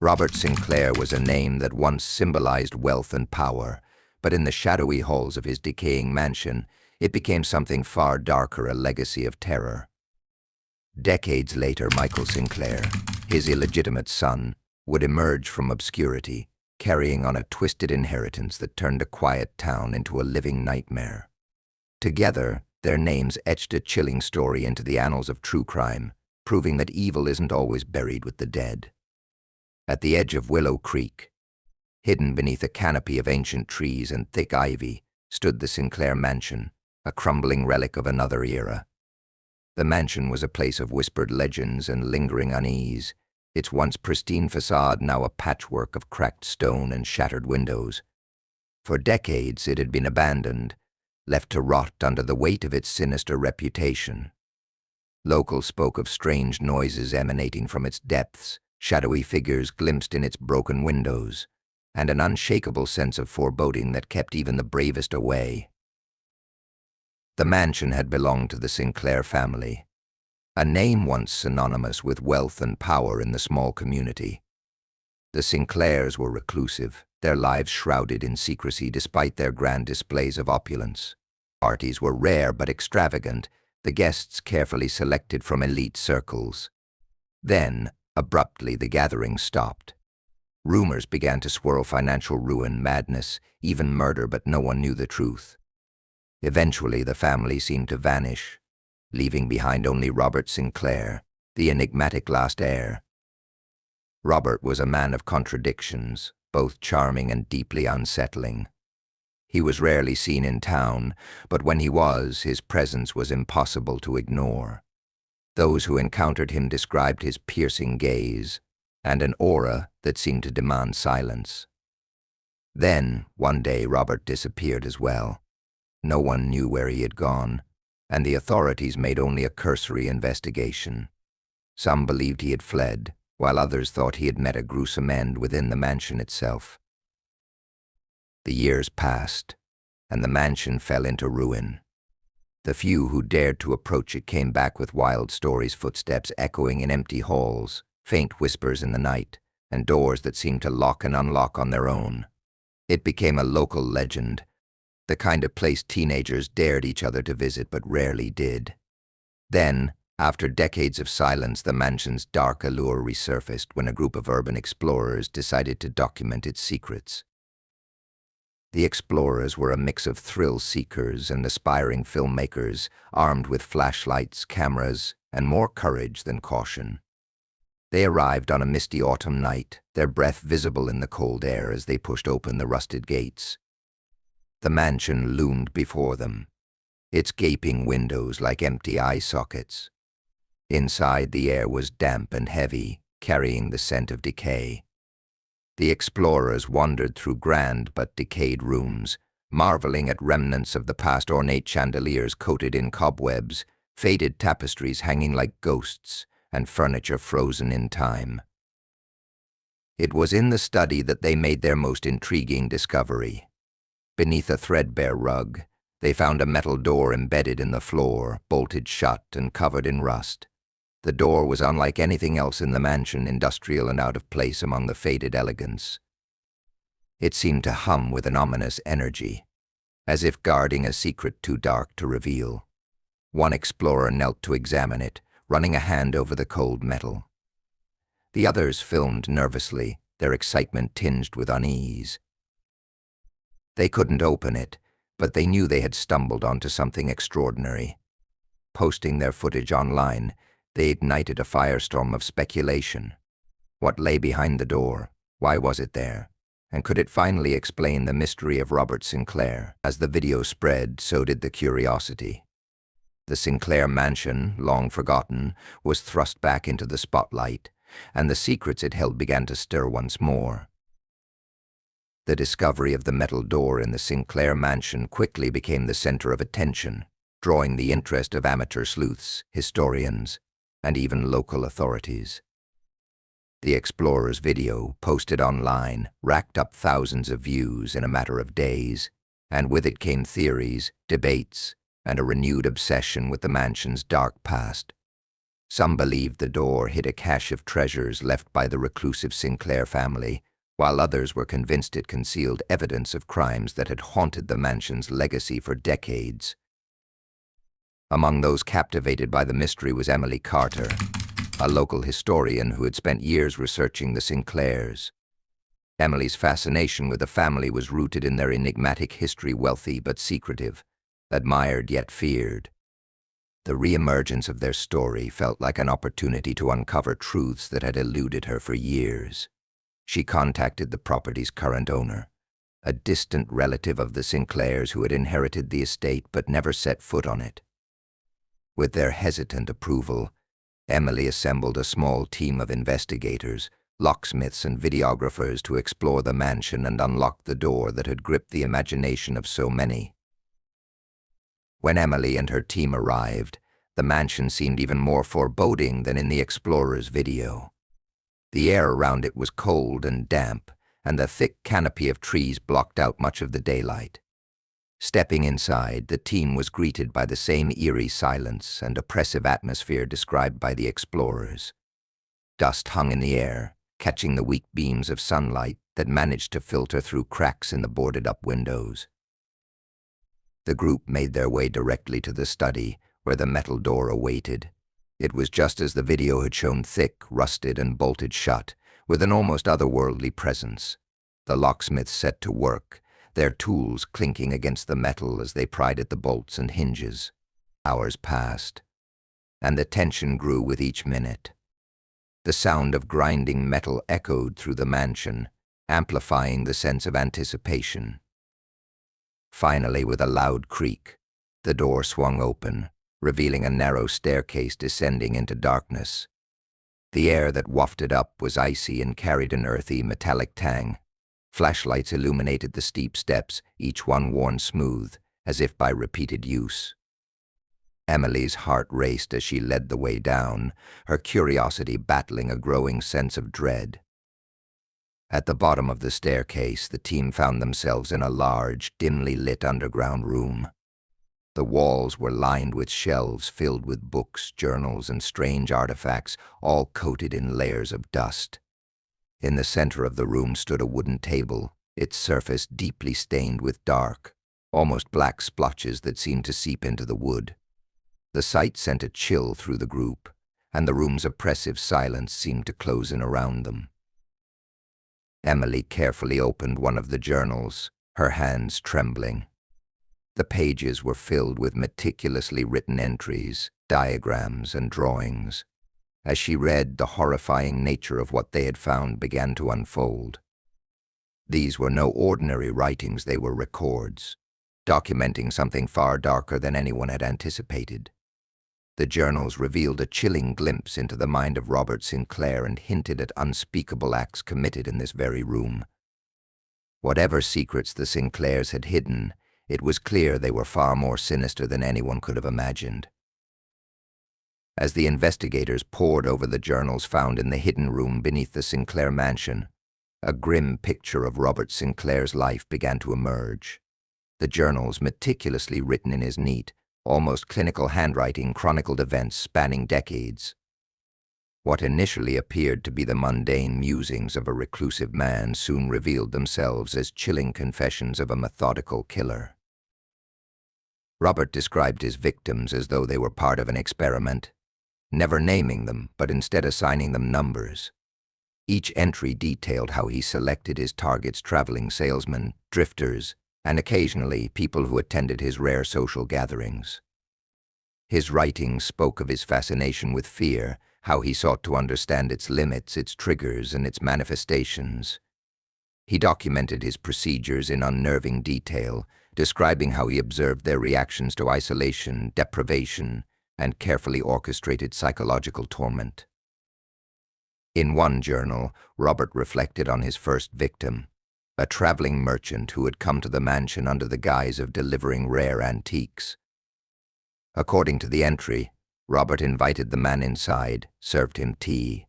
Robert Sinclair was a name that once symbolized wealth and power, but in the shadowy halls of his decaying mansion, it became something far darker, a legacy of terror. Decades later, Michael Sinclair, his illegitimate son, would emerge from obscurity, carrying on a twisted inheritance that turned a quiet town into a living nightmare. Together, their names etched a chilling story into the annals of true crime, proving that evil isn't always buried with the dead. At the edge of Willow Creek, hidden beneath a canopy of ancient trees and thick ivy, stood the Sinclair mansion, a crumbling relic of another era. The mansion was a place of whispered legends and lingering unease, its once pristine facade now a patchwork of cracked stone and shattered windows. For decades it had been abandoned, left to rot under the weight of its sinister reputation. Locals spoke of strange noises emanating from its depths, shadowy figures glimpsed in its broken windows, and an unshakable sense of foreboding that kept even the bravest away. The mansion had belonged to the Sinclair family, a name once synonymous with wealth and power in the small community. The Sinclairs were reclusive, their lives shrouded in secrecy despite their grand displays of opulence. Parties were rare but extravagant, the guests carefully selected from elite circles. Then, abruptly, the gathering stopped. Rumors began to swirl: financial ruin, madness, even murder, but no one knew the truth. Eventually, the family seemed to vanish, leaving behind only Robert Sinclair, the enigmatic last heir. Robert was a man of contradictions, both charming and deeply unsettling. He was rarely seen in town, but when he was, his presence was impossible to ignore. Those who encountered him described his piercing gaze and an aura that seemed to demand silence. Then, one day, Robert disappeared as well. No one knew where he had gone, and the authorities made only a cursory investigation. Some believed he had fled, while others thought he had met a gruesome end within the mansion itself. The years passed, and the mansion fell into ruin. The few who dared to approach it came back with wild stories, footsteps echoing in empty halls, faint whispers in the night, and doors that seemed to lock and unlock on their own. It became a local legend, the kind of place teenagers dared each other to visit but rarely did. Then, after decades of silence, the mansion's dark allure resurfaced when a group of urban explorers decided to document its secrets. The explorers were a mix of thrill-seekers and aspiring filmmakers, armed with flashlights, cameras, and more courage than caution. They arrived on a misty autumn night, their breath visible in the cold air as they pushed open the rusted gates. The mansion loomed before them, its gaping windows like empty eye sockets. Inside, the air was damp and heavy, carrying the scent of decay. The explorers wandered through grand but decayed rooms, marveling at remnants of the past: ornate chandeliers coated in cobwebs, faded tapestries hanging like ghosts, and furniture frozen in time. It was in the study that they made their most intriguing discovery. Beneath a threadbare rug, they found a metal door embedded in the floor, bolted shut and covered in rust. The door was unlike anything else in the mansion, industrial and out of place among the faded elegance. It seemed to hum with an ominous energy, as if guarding a secret too dark to reveal. One explorer knelt to examine it, running a hand over the cold metal. The others filmed nervously, their excitement tinged with unease. They couldn't open it, but they knew they had stumbled onto something extraordinary. Posting their footage online, they ignited a firestorm of speculation. What lay behind the door? Why was it there? And could it finally explain the mystery of Robert Sinclair? As the video spread, so did the curiosity. The Sinclair mansion, long forgotten, was thrust back into the spotlight, and the secrets it held began to stir once more. The discovery of the metal door in the Sinclair mansion quickly became the center of attention, drawing the interest of amateur sleuths, historians, and even local authorities. The explorer's video, posted online, racked up thousands of views in a matter of days, and with it came theories, debates, and a renewed obsession with the mansion's dark past. Some believed the door hid a cache of treasures left by the reclusive Sinclair family, while others were convinced it concealed evidence of crimes that had haunted the mansion's legacy for decades. Among those captivated by the mystery was Emily Carter, a local historian who had spent years researching the Sinclairs. Emily's fascination with the family was rooted in their enigmatic history, wealthy but secretive, admired yet feared. The re-emergence of their story felt like an opportunity to uncover truths that had eluded her for years. She contacted the property's current owner, a distant relative of the Sinclairs who had inherited the estate but never set foot on it. With their hesitant approval, Emily assembled a small team of investigators, locksmiths and videographers to explore the mansion and unlock the door that had gripped the imagination of so many. When Emily and her team arrived, the mansion seemed even more foreboding than in the explorer's video. The air around it was cold and damp, and the thick canopy of trees blocked out much of the daylight. Stepping inside, the team was greeted by the same eerie silence and oppressive atmosphere described by the explorers. Dust hung in the air, catching the weak beams of sunlight that managed to filter through cracks in the boarded-up windows. The group made their way directly to the study, where the metal door awaited. It was just as the video had shown, thick, rusted, and bolted shut, with an almost otherworldly presence. The locksmiths set to work, their tools clinking against the metal as they pried at the bolts and hinges. Hours passed, and the tension grew with each minute. The sound of grinding metal echoed through the mansion, amplifying the sense of anticipation. Finally, with a loud creak, the door swung open, revealing a narrow staircase descending into darkness. The air that wafted up was icy and carried an earthy, metallic tang. Flashlights illuminated the steep steps, each one worn smooth, as if by repeated use. Emily's heart raced as she led the way down, her curiosity battling a growing sense of dread. At the bottom of the staircase, the team found themselves in a large, dimly lit underground room. The walls were lined with shelves filled with books, journals, and strange artifacts, all coated in layers of dust. In the center of the room stood a wooden table, its surface deeply stained with dark, almost black splotches that seemed to seep into the wood. The sight sent a chill through the group, and the room's oppressive silence seemed to close in around them. Emily carefully opened one of the journals, her hands trembling. The pages were filled with meticulously written entries, diagrams, and drawings. As she read, the horrifying nature of what they had found began to unfold. These were no ordinary writings, they were records, documenting something far darker than anyone had anticipated. The journals revealed a chilling glimpse into the mind of Robert Sinclair and hinted at unspeakable acts committed in this very room. Whatever secrets the Sinclairs had hidden, it was clear they were far more sinister than anyone could have imagined. As the investigators pored over the journals found in the hidden room beneath the Sinclair mansion, a grim picture of Robert Sinclair's life began to emerge. The journals, meticulously written in his neat, almost clinical handwriting, chronicled events spanning decades. What initially appeared to be the mundane musings of a reclusive man soon revealed themselves as chilling confessions of a methodical killer. Robert described his victims as though they were part of an experiment, never naming them, but instead assigning them numbers. Each entry detailed how he selected his targets: traveling salesmen, drifters, and occasionally people who attended his rare social gatherings. His writings spoke of his fascination with fear, how he sought to understand its limits, its triggers, and its manifestations. He documented his procedures in unnerving detail, describing how he observed their reactions to isolation, deprivation, and carefully orchestrated psychological torment. In one journal, Robert reflected on his first victim, a traveling merchant who had come to the mansion under the guise of delivering rare antiques. According to the entry, Robert invited the man inside, served him tea,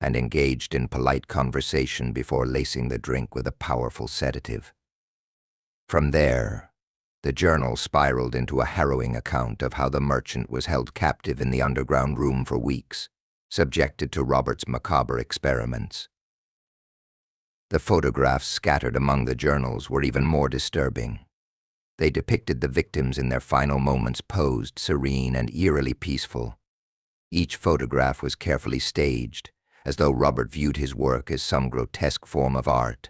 and engaged in polite conversation before lacing the drink with a powerful sedative. From there, The journal spiraled into a harrowing account of how the merchant was held captive in the underground room for weeks, subjected to Robert's macabre experiments. The photographs scattered among the journals were even more disturbing. They depicted the victims in their final moments posed, serene and eerily peaceful. Each photograph was carefully staged, as though Robert viewed his work as some grotesque form of art.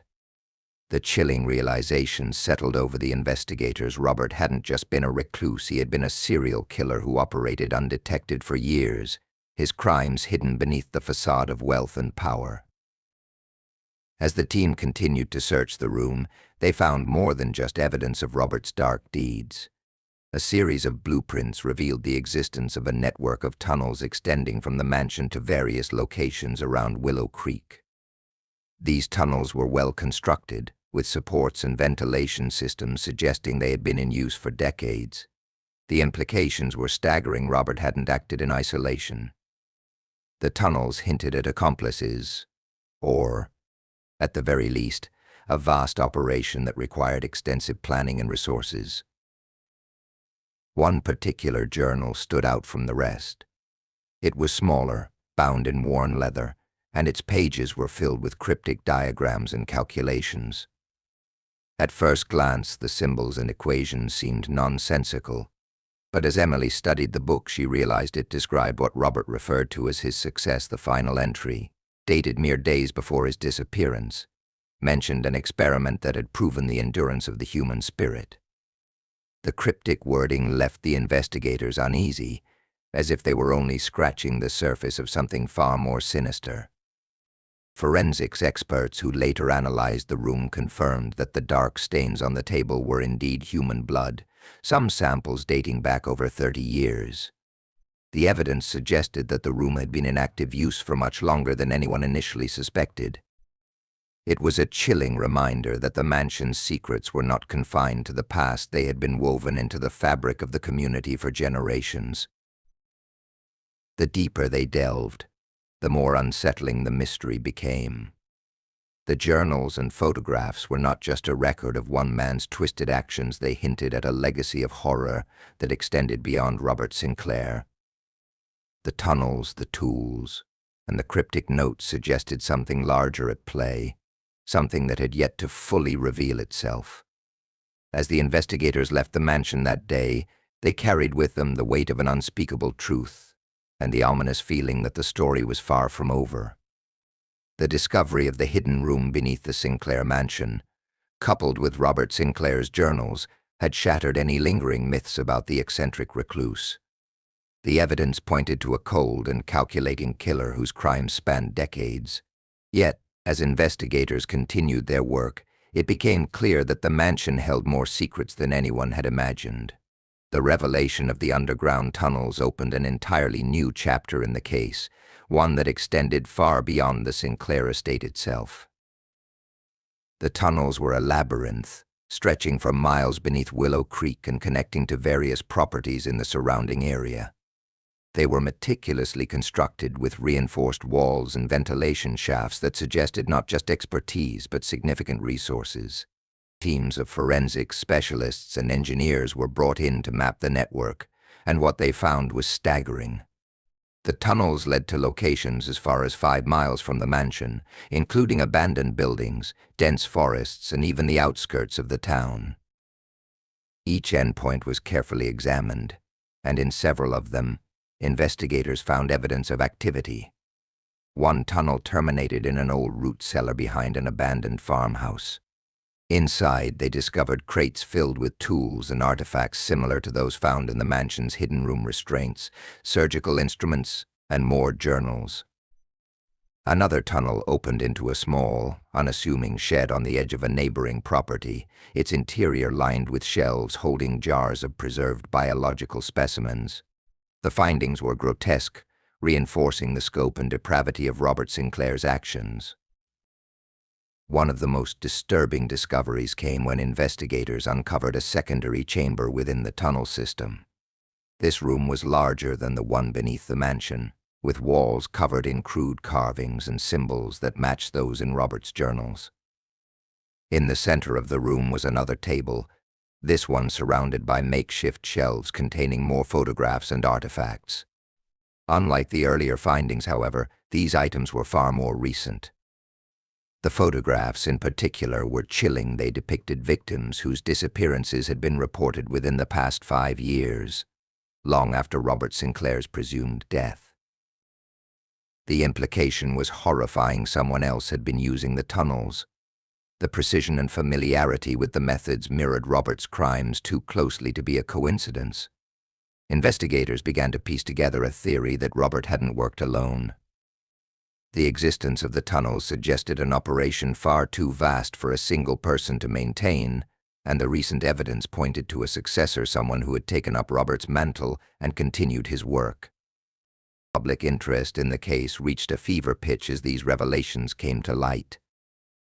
The chilling realization settled over the investigators. Robert hadn't just been a recluse, he had been a serial killer who operated undetected for years, his crimes hidden beneath the facade of wealth and power. As the team continued to search the room, they found more than just evidence of Robert's dark deeds. A series of blueprints revealed the existence of a network of tunnels extending from the mansion to various locations around Willow Creek. These tunnels were well constructed, with supports and ventilation systems suggesting they had been in use for decades. The implications were staggering. Robert hadn't acted in isolation. The tunnels hinted at accomplices, or, at the very least, a vast operation that required extensive planning and resources. One particular journal stood out from the rest. It was smaller, bound in worn leather, and its pages were filled with cryptic diagrams and calculations. At first glance, the symbols and equations seemed nonsensical, but as Emily studied the book, she realized it described what Robert referred to as his success. The final entry, dated mere days before his disappearance, mentioned an experiment that had proven the endurance of the human spirit. The cryptic wording left the investigators uneasy, as if they were only scratching the surface of something far more sinister. Forensics experts who later analyzed the room confirmed that the dark stains on the table were indeed human blood, some samples dating back over 30 years. The evidence suggested that the room had been in active use for much longer than anyone initially suspected. It was a chilling reminder that the mansion's secrets were not confined to the past. They had been woven into the fabric of the community for generations. The deeper they delved, the more unsettling the mystery became. The journals and photographs were not just a record of one man's twisted actions. They hinted at a legacy of horror that extended beyond Robert Sinclair. The tunnels, the tools, and the cryptic notes suggested something larger at play, something that had yet to fully reveal itself. As the investigators left the mansion that day, they carried with them the weight of an unspeakable truth and the ominous feeling that the story was far from over. The discovery of the hidden room beneath the Sinclair mansion, coupled with Robert Sinclair's journals, had shattered any lingering myths about the eccentric recluse. The evidence pointed to a cold and calculating killer whose crimes spanned decades. Yet, as investigators continued their work, it became clear that the mansion held more secrets than anyone had imagined. The revelation of the underground tunnels opened an entirely new chapter in the case, one that extended far beyond the Sinclair estate itself. The tunnels were a labyrinth, stretching for miles beneath Willow Creek and connecting to various properties in the surrounding area. They were meticulously constructed with reinforced walls and ventilation shafts that suggested not just expertise but significant resources. Teams of forensics specialists and engineers were brought in to map the network, and what they found was staggering. The tunnels led to locations as far as 5 miles from the mansion, including abandoned buildings, dense forests, and even the outskirts of the town. Each endpoint was carefully examined, and in several of them, investigators found evidence of activity. One tunnel terminated in an old root cellar behind an abandoned farmhouse. Inside, they discovered crates filled with tools and artifacts similar to those found in the mansion's hidden room: restraints, surgical instruments, and more journals. Another tunnel opened into a small, unassuming shed on the edge of a neighboring property, its interior lined with shelves holding jars of preserved biological specimens. The findings were grotesque, reinforcing the scope and depravity of Robert Sinclair's actions. One of the most disturbing discoveries came when investigators uncovered a secondary chamber within the tunnel system. This room was larger than the one beneath the mansion, with walls covered in crude carvings and symbols that matched those in Robert's journals. In the center of the room was another table, this one surrounded by makeshift shelves containing more photographs and artifacts. Unlike the earlier findings, however, these items were far more recent. The photographs, in particular, were chilling. They depicted victims whose disappearances had been reported within the past 5 years, long after Robert Sinclair's presumed death. The implication was horrifying. Someone else had been using the tunnels. The precision and familiarity with the methods mirrored Robert's crimes too closely to be a coincidence. Investigators began to piece together a theory that Robert hadn't worked alone. The existence of the tunnels suggested an operation far too vast for a single person to maintain, and the recent evidence pointed to a successor, someone who had taken up Robert's mantle and continued his work. Public interest in the case reached a fever pitch as these revelations came to light.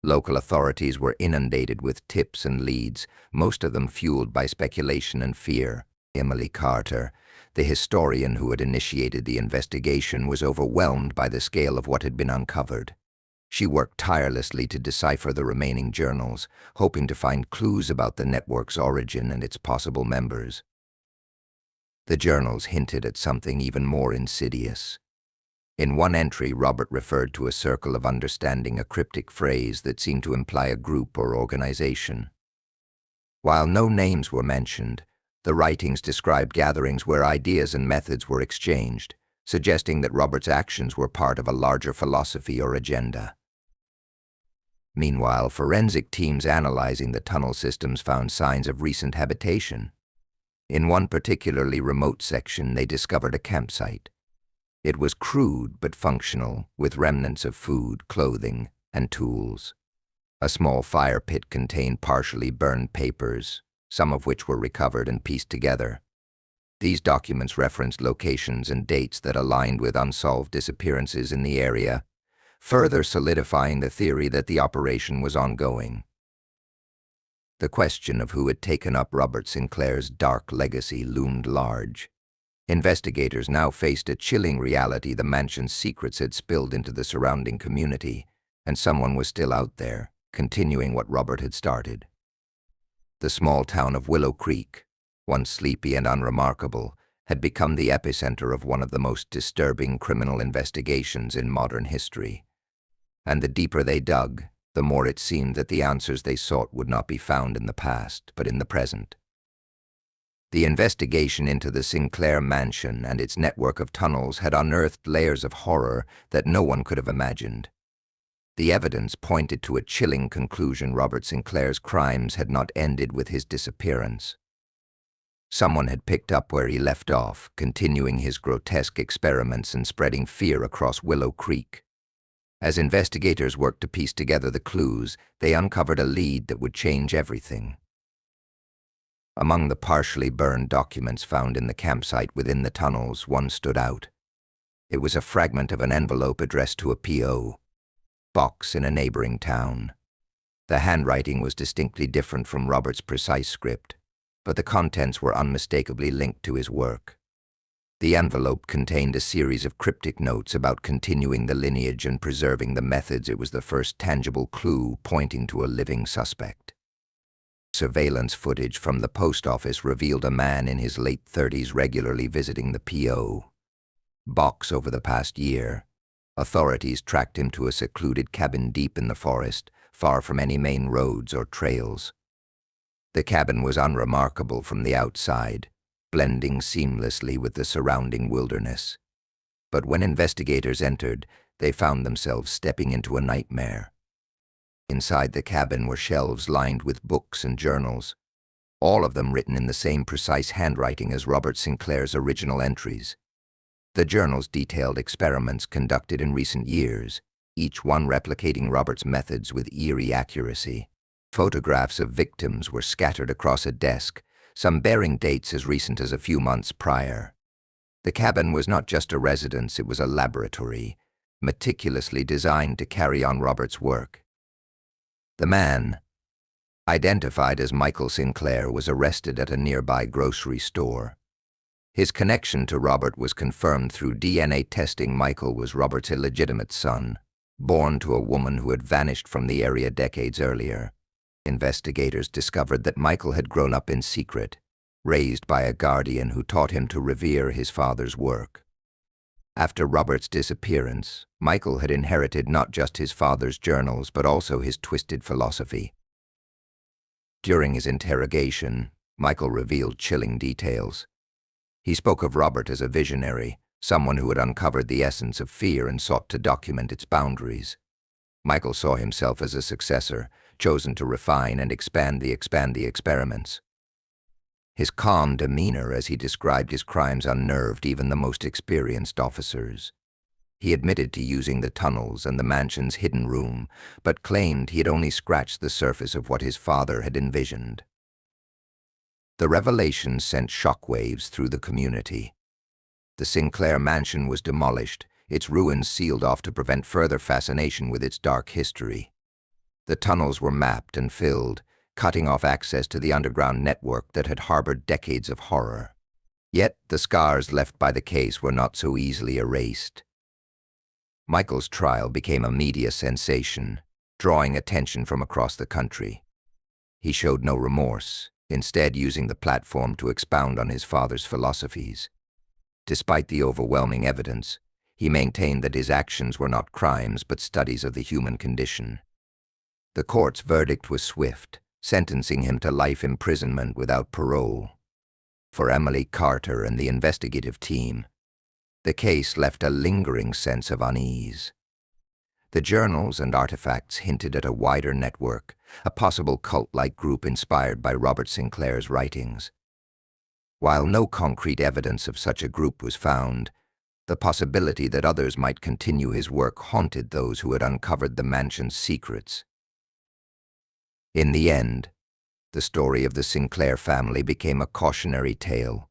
Local authorities were inundated with tips and leads, most of them fueled by speculation and fear. Emily Carter, the historian who had initiated the investigation, was overwhelmed by the scale of what had been uncovered. She worked tirelessly to decipher the remaining journals, hoping to find clues about the network's origin and its possible members. The journals hinted at something even more insidious. In one entry, Robert referred to a circle of understanding, a cryptic phrase that seemed to imply a group or organization. While no names were mentioned, the writings described gatherings where ideas and methods were exchanged, suggesting that Robert's actions were part of a larger philosophy or agenda. Meanwhile, forensic teams analyzing the tunnel systems found signs of recent habitation. In one particularly remote section, they discovered a campsite. It was crude but functional, with remnants of food, clothing, and tools. A small fire pit contained partially burned papers, some of which were recovered and pieced together. These documents referenced locations and dates that aligned with unsolved disappearances in the area, further solidifying the theory that the operation was ongoing. The question of who had taken up Robert Sinclair's dark legacy loomed large. Investigators now faced a chilling reality: the mansion's secrets had spilled into the surrounding community, and someone was still out there, continuing what Robert had started. The small town of Willow Creek, once sleepy and unremarkable, had become the epicenter of one of the most disturbing criminal investigations in modern history. And the deeper they dug, the more it seemed that the answers they sought would not be found in the past, but in the present. The investigation into the Sinclair mansion and its network of tunnels had unearthed layers of horror that no one could have imagined. The evidence pointed to a chilling conclusion: Robert Sinclair's crimes had not ended with his disappearance. Someone had picked up where he left off, continuing his grotesque experiments and spreading fear across Willow Creek. As investigators worked to piece together the clues, they uncovered a lead that would change everything. Among the partially burned documents found in the campsite within the tunnels, one stood out. It was a fragment of an envelope addressed to a P.O. box in a neighboring town. The handwriting was distinctly different from Robert's precise script, but the contents were unmistakably linked to his work. The envelope contained a series of cryptic notes about continuing the lineage and preserving the methods. It was the first tangible clue pointing to a living suspect. Surveillance footage from the post office revealed a man in his late 30s regularly visiting the P.O. box over the past year. Authorities tracked him to a secluded cabin deep in the forest, far from any main roads or trails. The cabin was unremarkable from the outside, blending seamlessly with the surrounding wilderness. But when investigators entered, they found themselves stepping into a nightmare. Inside the cabin were shelves lined with books and journals, all of them written in the same precise handwriting as Robert Sinclair's original entries. The journals detailed experiments conducted in recent years, each one replicating Robert's methods with eerie accuracy. Photographs of victims were scattered across a desk, some bearing dates as recent as a few months prior. The cabin was not just a residence, it was a laboratory, meticulously designed to carry on Robert's work. The man, identified as Michael Sinclair, was arrested at a nearby grocery store. His connection to Robert was confirmed through DNA testing. Michael was Robert's illegitimate son, born to a woman who had vanished from the area decades earlier. Investigators discovered that Michael had grown up in secret, raised by a guardian who taught him to revere his father's work. After Robert's disappearance, Michael had inherited not just his father's journals but also his twisted philosophy. During his interrogation, Michael revealed chilling details. He spoke of Robert as a visionary, someone who had uncovered the essence of fear and sought to document its boundaries. Michael saw himself as a successor, chosen to refine and expand the experiments. His calm demeanor as he described his crimes unnerved even the most experienced officers. He admitted to using the tunnels and the mansion's hidden room, but claimed he had only scratched the surface of what his father had envisioned. The revelation sent shockwaves through the community. The Sinclair mansion was demolished, its ruins sealed off to prevent further fascination with its dark history. The tunnels were mapped and filled, cutting off access to the underground network that had harbored decades of horror. Yet the scars left by the case were not so easily erased. Michael's trial became a media sensation, drawing attention from across the country. He showed no remorse, instead using the platform to expound on his father's philosophies. Despite the overwhelming evidence, he maintained that his actions were not crimes but studies of the human condition. The court's verdict was swift, sentencing him to life imprisonment without parole. For Emily Carter and the investigative team, the case left a lingering sense of unease. The journals and artifacts hinted at a wider network, a possible cult-like group inspired by Robert Sinclair's writings. While no concrete evidence of such a group was found, the possibility that others might continue his work haunted those who had uncovered the mansion's secrets. In the end, the story of the Sinclair family became a cautionary tale,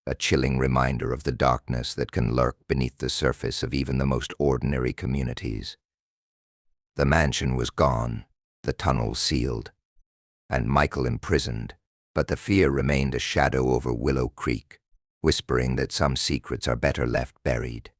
a chilling reminder of the darkness that can lurk beneath the surface of even the most ordinary communities. The mansion was gone, the tunnel sealed, and Michael imprisoned, but the fear remained a shadow over Willow Creek, whispering that some secrets are better left buried.